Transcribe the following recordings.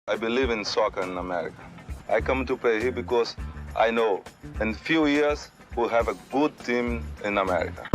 I believe in soccer in America. I come to play here because I know in few years we'll have a good team in America.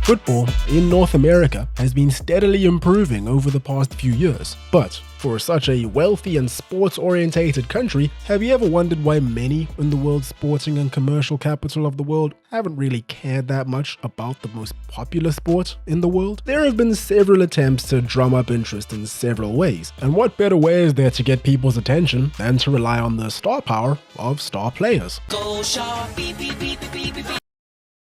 Football in North America has been steadily improving over the past few years, but for such a wealthy and sports-orientated country, have you ever wondered why many in the world's sporting and commercial capital of the world haven't really cared that much about the most popular sport in the world? There have been several attempts to drum up interest in several ways, and what better way is there to get people's attention than to rely on the star power of star players? Go sharp, beep, beep, beep, beep, beep, beep.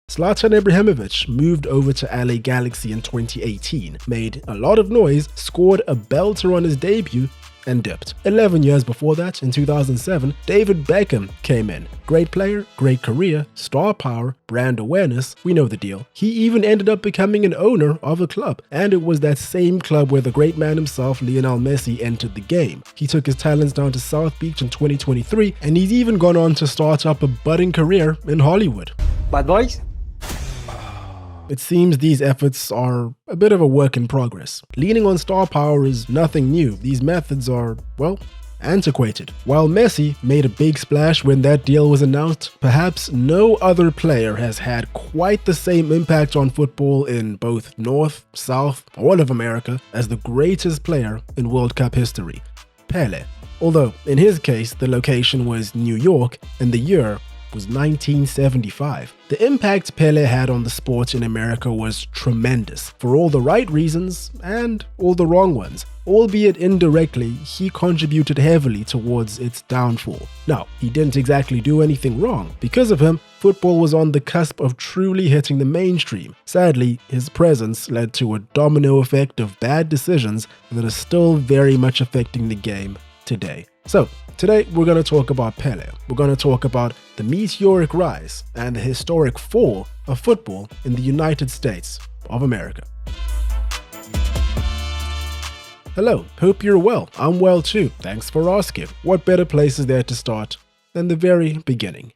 Zlatan Ibrahimovic moved over to LA Galaxy in 2018, made a lot of noise, scored a belter on his debut, and dipped. 11 years before that, in 2007, David Beckham came in. Great player, great career, star power, brand awareness, we know the deal. He even ended up becoming an owner of a club, and it was that same club where the great man himself, Lionel Messi, entered the game. He took his talents down to South Beach in 2023, and he's even gone on to start up a budding career in Hollywood. Bad boys? It seems these efforts are a bit of a work in progress. Leaning on star power is nothing new. These methods are, well, antiquated. While Messi made a big splash when that deal was announced, perhaps no other player has had quite the same impact on football in both North, South, all of America as the greatest player in World Cup history, Pelé. Although, in his case, the location was New York and the year was 1975. The impact Pelé had on the sport in America was tremendous, for all the right reasons and all the wrong ones. Albeit indirectly, he contributed heavily towards its downfall. Now, he didn't exactly do anything wrong. Because of him, football was on the cusp of truly hitting the mainstream. Sadly, his presence led to a domino effect of bad decisions that are still very much affecting the game today. So, today we're going to talk about Pelé. We're going to talk about the meteoric rise and the historic fall of football in the United States of America. Hello, hope you're well. I'm well too. Thanks for asking. What better place is there to start than the very beginning?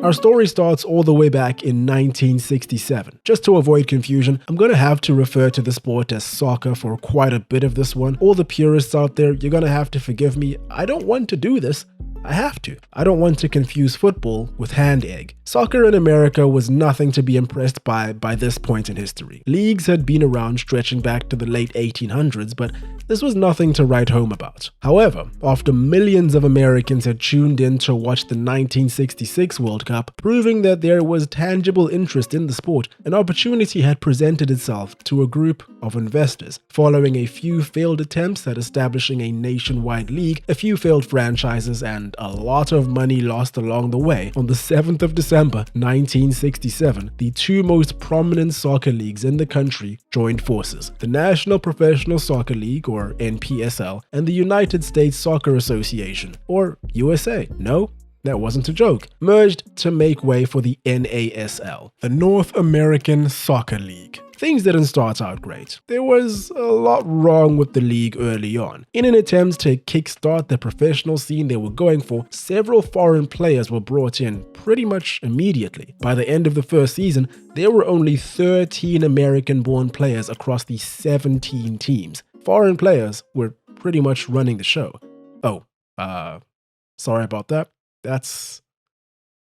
Our story starts all the way back in 1967. Just to avoid confusion, I'm going to have to refer to the sport as soccer for quite a bit of this one. All the purists out there, you're going to have to forgive me. I don't want to do this. I have to. I don't want to confuse football with hand egg. Soccer in America was nothing to be impressed by this point in history. Leagues had been around stretching back to the late 1800s, but this was nothing to write home about. However, after millions of Americans had tuned in to watch the 1966 World Cup, proving that there was tangible interest in the sport, an opportunity had presented itself to a group of investors. Following a few failed attempts at establishing a nationwide league, a few failed franchises, and a lot of money lost along the way, on the 7th of December 1967, the two most prominent soccer leagues in the country joined forces: the National Professional Soccer League, or NPSL, and the United States Soccer Association, or USA. No, that wasn't a joke. Merged to make way for the NASL, the North American Soccer League. Things didn't start out great. There was a lot wrong with the league early on. In an attempt to kickstart the professional scene they were going for, several foreign players were brought in pretty much immediately. By the end of the first season, there were only 13 American-born players across the 17 teams. Foreign players were pretty much running the show. Oh, sorry about that. That's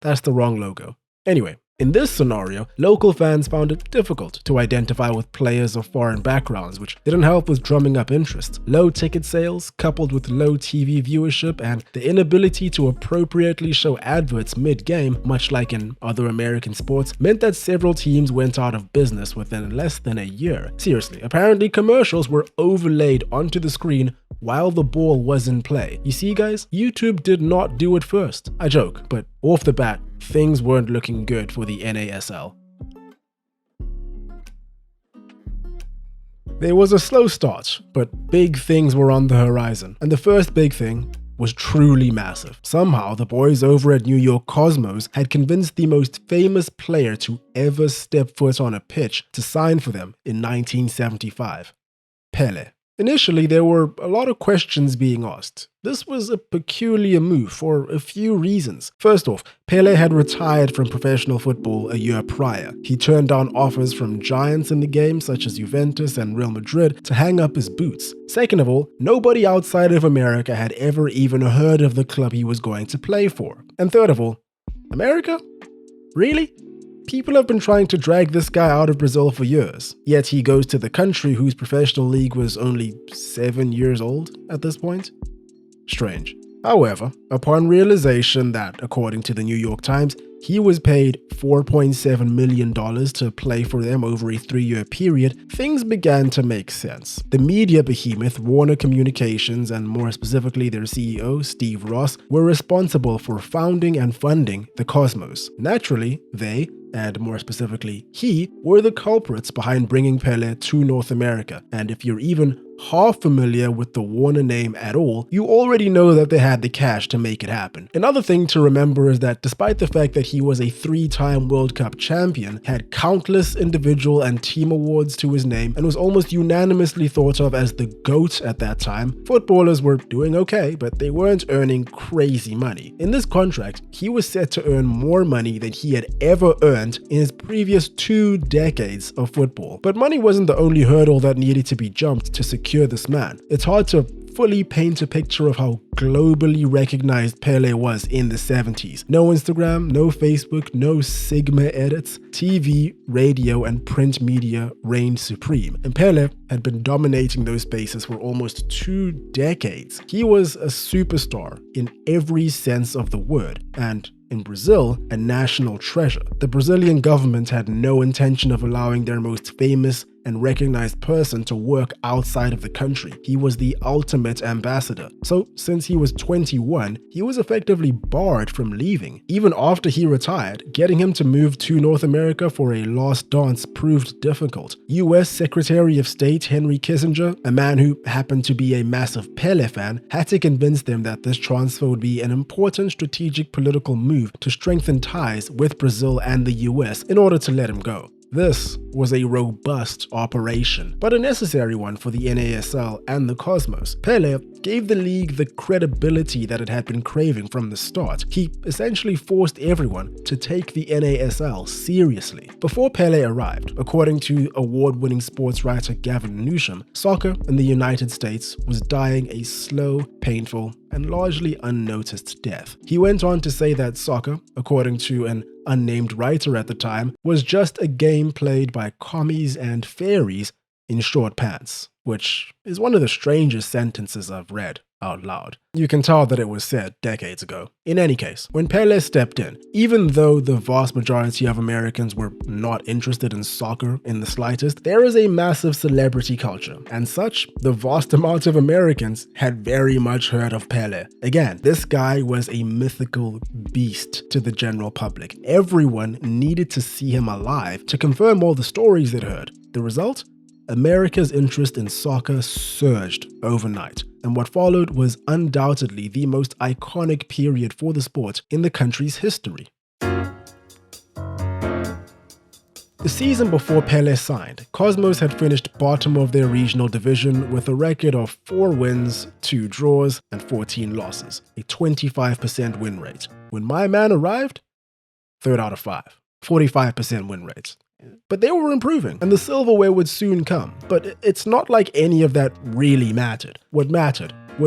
the wrong logo. Anyway, in this scenario, local fans found it difficult to identify with players of foreign backgrounds, which didn't help with drumming up interest. Low ticket sales, coupled with low TV viewership and the inability to appropriately show adverts mid-game, much like in other American sports, meant that several teams went out of business within less than a year. Seriously, apparently commercials were overlaid onto the screen while the ball was in play. You see guys, YouTube did not do it first. I joke, but off the bat, things weren't looking good for the NASL. There was a slow start, but big things were on the horizon. And the first big thing was truly massive. Somehow, the boys over at New York Cosmos had convinced the most famous player to ever step foot on a pitch to sign for them in 1975, Pelé. Initially, there were a lot of questions being asked. This was a peculiar move for a few reasons. First off, Pelé had retired from professional football a year prior. He turned down offers from giants in the game such as Juventus and Real Madrid to hang up his boots. Second of all, nobody outside of America had ever even heard of the club he was going to play for. And third of all, America? Really? People have been trying to drag this guy out of Brazil for years, yet he goes to the country whose professional league was only 7 years old at this point? Strange. However, upon realization that, according to the New York Times, he was paid $4.7 million to play for them over a 3-year period, things began to make sense. The media behemoth Warner Communications, and more specifically their CEO, Steve Ross, were responsible for founding and funding the Cosmos. Naturally, they, and more specifically he, were the culprits behind bringing Pelé to North America. And if you're even half familiar with the Warner name at all, you already know that they had the cash to make it happen. Another thing to remember is that despite the fact that he was a 3-time World Cup champion, had countless individual and team awards to his name, and was almost unanimously thought of as the GOAT at that time, footballers were doing okay, but they weren't earning crazy money. In this contract, he was set to earn more money than he had ever earned in his previous 2 decades of football. But money wasn't the only hurdle that needed to be jumped to secure this man. It's hard to fully paint a picture of how globally recognized Pelé was in the 70s. No Instagram, no Facebook, no Sigma edits. TV, radio, and print media reigned supreme, and Pelé had been dominating those spaces for almost 2 decades. He was a superstar in every sense of the word, and in Brazil, a national treasure. The Brazilian government had no intention of allowing their most famous and recognized person to work outside of the country. He was the ultimate ambassador. So since he was 21, he was effectively barred from leaving. Even after he retired, getting him to move to North America for a last dance proved difficult. US Secretary of State Henry Kissinger, a man who happened to be a massive Pelé fan, had to convince them that this transfer would be an important strategic political move to strengthen ties with Brazil and the US in order to let him go. This was a robust operation, but a necessary one for the NASL and the Cosmos. Pelé gave the league the credibility that it had been craving from the start. He essentially forced everyone to take the NASL seriously. Before Pelé arrived, according to award-winning sports writer Gavin Newsham, soccer in the United States was dying a slow, painful, and largely unnoticed death. He went on to say that soccer, according to an unnamed writer at the time, was just a game played by commies and fairies in short pants, which is one of the strangest sentences I've read out loud. You can tell that it was said decades ago. In any case, when Pelé stepped in, even though the vast majority of Americans were not interested in soccer in the slightest, there is a massive celebrity culture, and such, the vast amount of Americans had very much heard of Pelé. Again, this guy was a mythical beast to the general public. Everyone needed to see him alive to confirm all the stories they'd heard. The result? America's interest in soccer surged overnight, and what followed was undoubtedly the most iconic period for the sport in the country's history. The season before Pelé signed, Cosmos had finished bottom of their regional division with a record of 4 wins, 2 draws, and 14 losses, a 25% win rate. When my man arrived, 3rd out of 5, 45% win rates. But they were improving, and the silverware would soon come. But it's not like any of that really mattered. What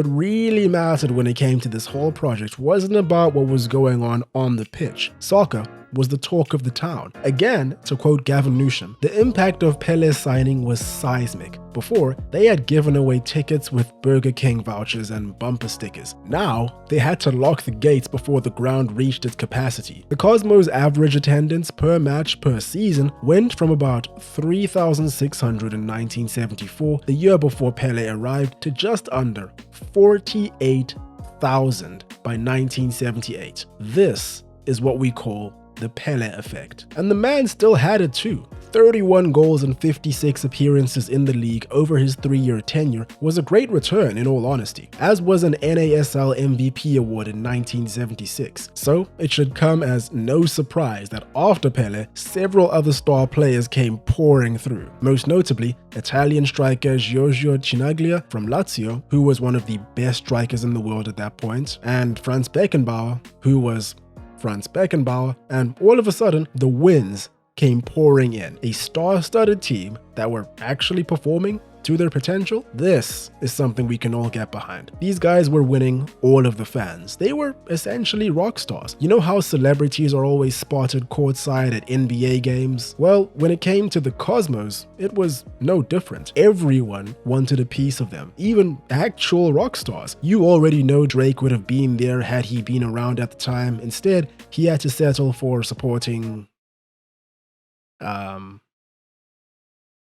really mattered when it came to this whole project wasn't about what was going on the pitch. Soccer was the talk of the town. Again, to quote Gavin Newsham, the impact of Pelé's signing was seismic. Before, they had given away tickets with Burger King vouchers and bumper stickers. Now, they had to lock the gates before the ground reached its capacity. The Cosmos' average attendance per match per season went from about 3,600 in 1974, the year before Pelé arrived, to just under 48,000 by 1978. This is what we call the Pelé effect. And the man still had it too. 31 goals and 56 appearances in the league over his 3-year tenure was a great return in all honesty, as was an NASL MVP award in 1976. So it should come as no surprise that after Pelé, several other star players came pouring through, most notably Italian striker Giorgio Chinaglia from Lazio, who was one of the best strikers in the world at that point, and Franz Beckenbauer, who was Franz Beckenbauer, and all of a sudden, the wins came pouring in. A star-studded team that were actually performing to their potential. This is something we can all get behind. These guys were winning all of the fans. They were essentially rock stars. You know how celebrities are always spotted courtside at NBA games? Well, when it came to the Cosmos, it was no different. Everyone wanted a piece of them, even actual rock stars. You already know Drake would have been there had he been around at the time. Instead, he had to settle for supporting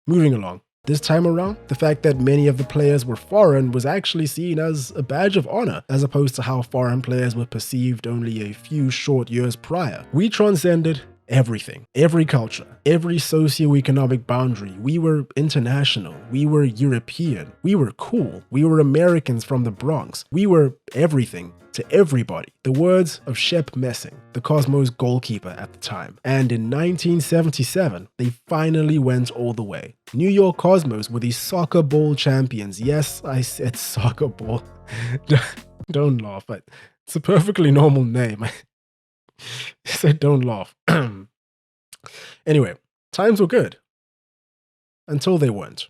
moving along. This time around, the fact that many of the players were foreign was actually seen as a badge of honor, as opposed to how foreign players were perceived only a few short years prior. We transcended everything, every culture, every socioeconomic boundary. We were international, we were European, we were cool, we were Americans from the Bronx, we were everything to everybody. The words of Shep Messing, the Cosmos goalkeeper at the time. And in 1977, they finally went all the way. New York Cosmos were the soccer ball champions. Yes, I said soccer ball. Don't laugh, but it's a perfectly normal name. I said don't laugh. Anyway, times were good. Until they weren't.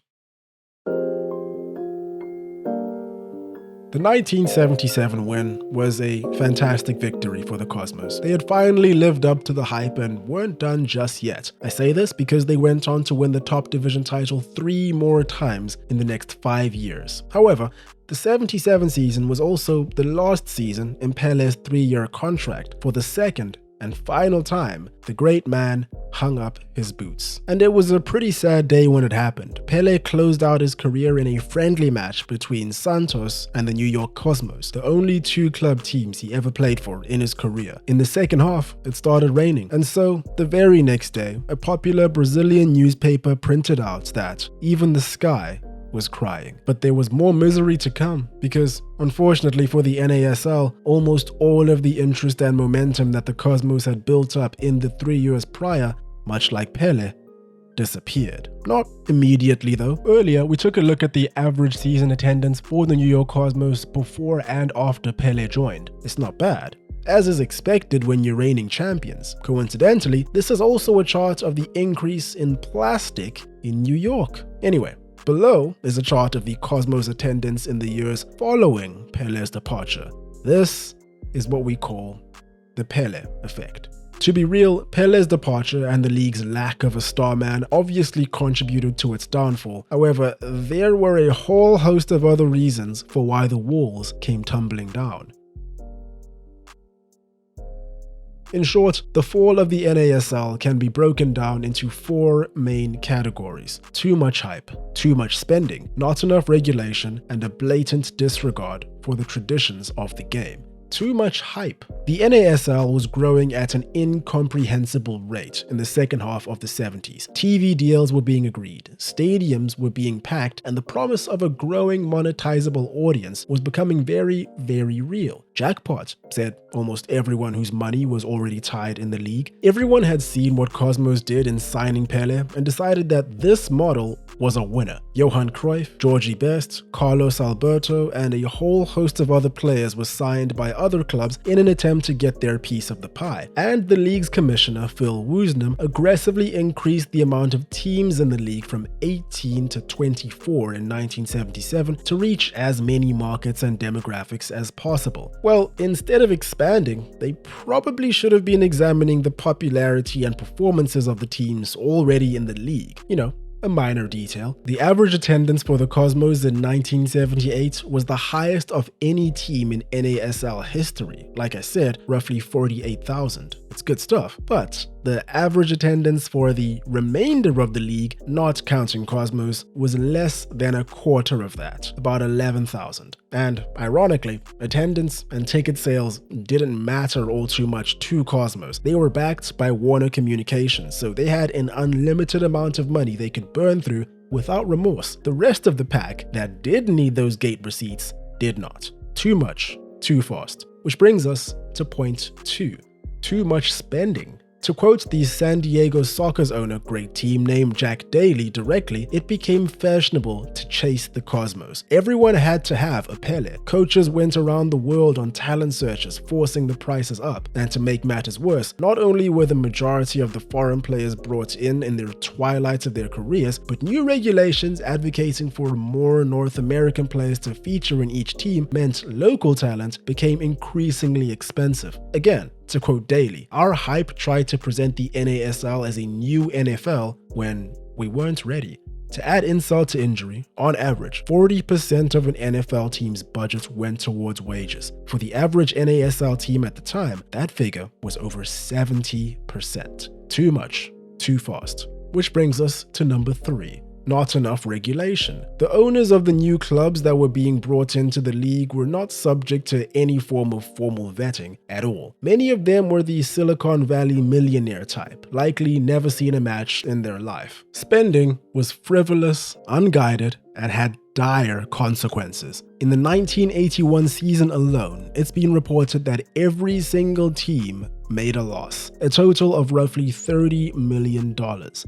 The 1977 win was a fantastic victory for the Cosmos. They had finally lived up to the hype and weren't done just yet. I say this because they went on to win the top division title 3 more times in the next 5 years. However, the 77 season was also the last season in Pelé's 3-year contract. For the second and final time, the great man hung up his boots. And it was a pretty sad day when it happened. Pelé closed out his career in a friendly match between Santos and the New York Cosmos, the only 2 club teams he ever played for in his career. In the second half, it started raining, and so the very next day, a popular Brazilian newspaper printed out that even the sky was crying. But there was more misery to come, because unfortunately for the NASL, almost all of the interest and momentum that the Cosmos had built up in the 3 years prior, much like Pelé, disappeared. Not immediately though. Earlier, we took a look at the average season attendance for the New York Cosmos before and after Pelé joined. It's not bad, as is expected when you're reigning champions. Coincidentally, this is also a chart of the increase in plastic in New York. Anyway, below is a chart of the Cosmos attendance in the years following Pelé's departure. This is what we call the Pelé effect. To be real, Pelé's departure and the league's lack of a star man obviously contributed to its downfall. However, there were a whole host of other reasons for why the walls came tumbling down. In short, the fall of the NASL can be broken down into 4 main categories: too much hype, too much spending, not enough regulation, and a blatant disregard for the traditions of the game. Too much hype. The NASL was growing at an incomprehensible rate in the second half of the 70s. TV deals were being agreed, stadiums were being packed, and the promise of a growing monetizable audience was becoming very, very real. Jackpot, said almost everyone whose money was already tied in the league. Everyone had seen what Cosmos did in signing Pelé and decided that this model was a winner. Johan Cruyff, Georgie Best, Carlos Alberto, and a whole host of other players were signed by other clubs in an attempt to get their piece of the pie. And the league's commissioner, Phil Woosnam, aggressively increased the amount of teams in the league from 18 to 24 in 1977 to reach as many markets and demographics as possible. Well, instead of expanding, they probably should have been examining the popularity and performances of the teams already in the league. You know, a minor detail. The average attendance for the Cosmos in 1978 was the highest of any team in NASL history. Like I said, roughly 48,000. It's good stuff, but The average attendance for the remainder of the league, not counting Cosmos, was less than a quarter of that, about 11,000. And ironically, attendance and ticket sales didn't matter all too much to Cosmos. They were backed by Warner Communications, so they had an unlimited amount of money they could burn through without remorse. The rest of the pack that did need those gate receipts did not. Too much, too fast. Which brings us to point 2. Too much spending. To quote the San Diego Soccer's owner, great team name Jack Daly, directly, it became fashionable to chase the Cosmos. Everyone had to have a Pelé. Coaches went around the world on talent searches, forcing the prices up. And to make matters worse, not only were the majority of the foreign players brought in their twilight of their careers, but new regulations advocating for more North American players to feature in each team meant local talent became increasingly expensive. Again, to quote Daly, our hype tried to present the NASL as a new NFL when we weren't ready. To add insult to injury, on average, 40% of an NFL team's budget went towards wages. For the average NASL team at the time, that figure was over 70%. Too much, too fast. Which brings us to number 3. Not enough regulation. The owners of the new clubs that were being brought into the league were not subject to any form of formal vetting at all. Many of them were the Silicon Valley millionaire type, likely never seen a match in their life. Spending was frivolous, unguided, and had dire consequences. In the 1981 season alone, it's been reported that every single team made a loss. A total of roughly $30 million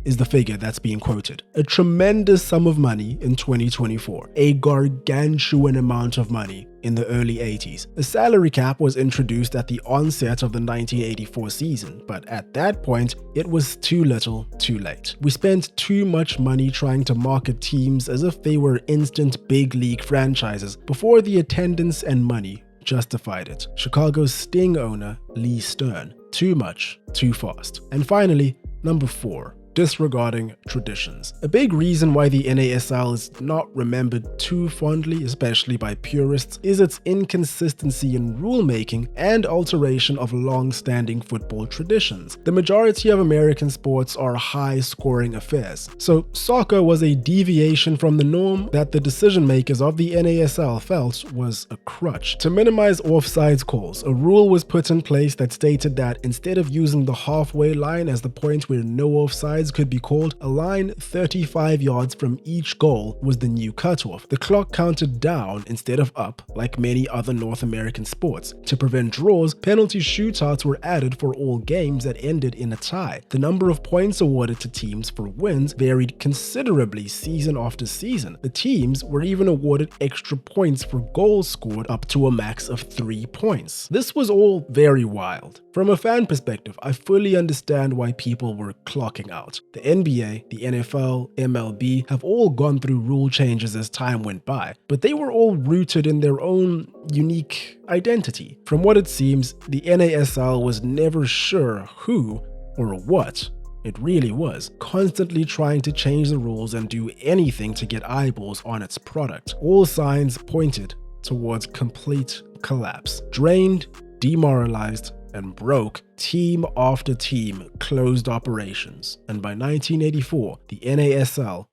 is the figure that's being quoted. A tremendous sum of money in 2024. A gargantuan amount of money in the early 80s. A salary cap was introduced at the onset of the 1984 season, but at that point, it was too little, too late. We spent too much money trying to market teams as if they were instant big league franchises before the attendance and money justified it. Chicago's Sting owner, Lee Stern. Too much, too fast. And finally, number 4. Disregarding traditions. A big reason why the NASL is not remembered too fondly, especially by purists, is its inconsistency in rulemaking and alteration of long-standing football traditions. The majority of American sports are high-scoring affairs, so soccer was a deviation from the norm that the decision-makers of the NASL felt was a crutch. To minimize offsides calls, a rule was put in place that stated that instead of using the halfway line as the point where no offsides could be called, a line 35 yards from each goal was the new cutoff. The clock counted down instead of up, like many other North American sports. To prevent draws, penalty shootouts were added for all games that ended in a tie. The number of points awarded to teams for wins varied considerably season after season. The teams were even awarded extra points for goals scored up to a max of 3 points. This was all very wild. From a fan perspective, I fully understand why people were clocking out. The NBA, the NFL, MLB have all gone through rule changes as time went by, but they were all rooted in their own unique identity. From what it seems, the NASL was never sure who or what it really was, constantly trying to change the rules and do anything to get eyeballs on its product. All signs pointed towards complete collapse. Drained, demoralized, and broke, team after team closed operations, and by 1984, the NASL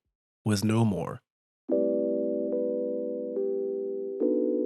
was no more.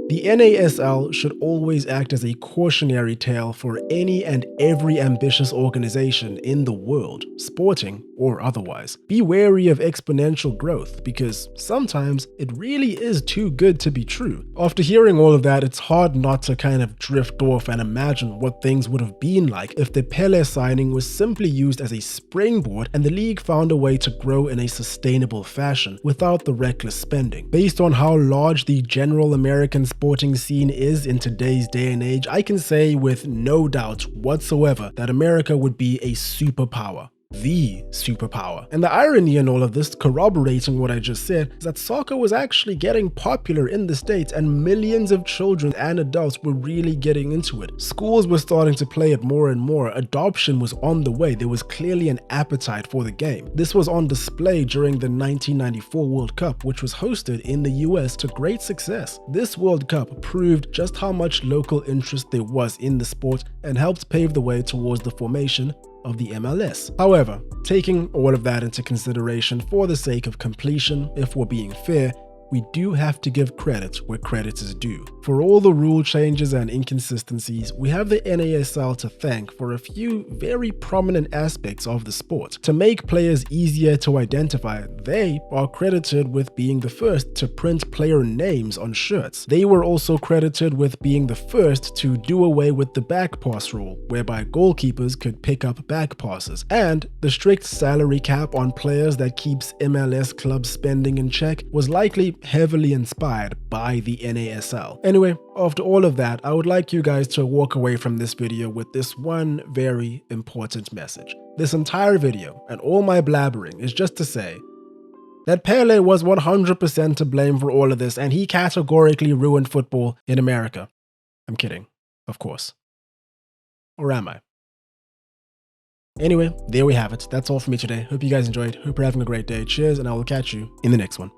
The NASL should always act as a cautionary tale for any and every ambitious organization in the world, sporting or otherwise. Be wary of exponential growth, because sometimes it really is too good to be true. After hearing all of that, it's hard not to kind of drift off and imagine what things would have been like if the Pelé signing was simply used as a springboard and the league found a way to grow in a sustainable fashion without the reckless spending. Based on how large the general American sporting scene is in today's day and age, I can say with no doubt whatsoever that America would be a superpower. The superpower. And the irony in all of this, corroborating what I just said, is that soccer was actually getting popular in the States and millions of children and adults were really getting into it. Schools were starting to play it more and more. Adoption was on the way. There was clearly an appetite for the game. This was on display during the 1994 World Cup, which was hosted in the US to great success. This World Cup proved just how much local interest there was in the sport and helped pave the way towards the formation of the MLS. However, taking all of that into consideration for the sake of completion, if we're being fair, we do have to give credit where credit is due. For all the rule changes and inconsistencies, we have the NASL to thank for a few very prominent aspects of the sport. To make players easier to identify, they are credited with being the first to print player names on shirts. They were also credited with being the first to do away with the back pass rule, whereby goalkeepers could pick up back passes, and the strict salary cap on players that keeps MLS clubs spending in check was likely heavily inspired by the NASL. Anyway, after all of that, I would like you guys to walk away from this video with this one very important message. This entire video and all my blabbering is just to say that Pelé was 100% to blame for all of this, and he categorically ruined football in America. I'm kidding, of course. Or am I? Anyway, there we have it. That's all for me today. Hope you guys enjoyed. Hope you're having a great day. Cheers, and I will catch you in the next one.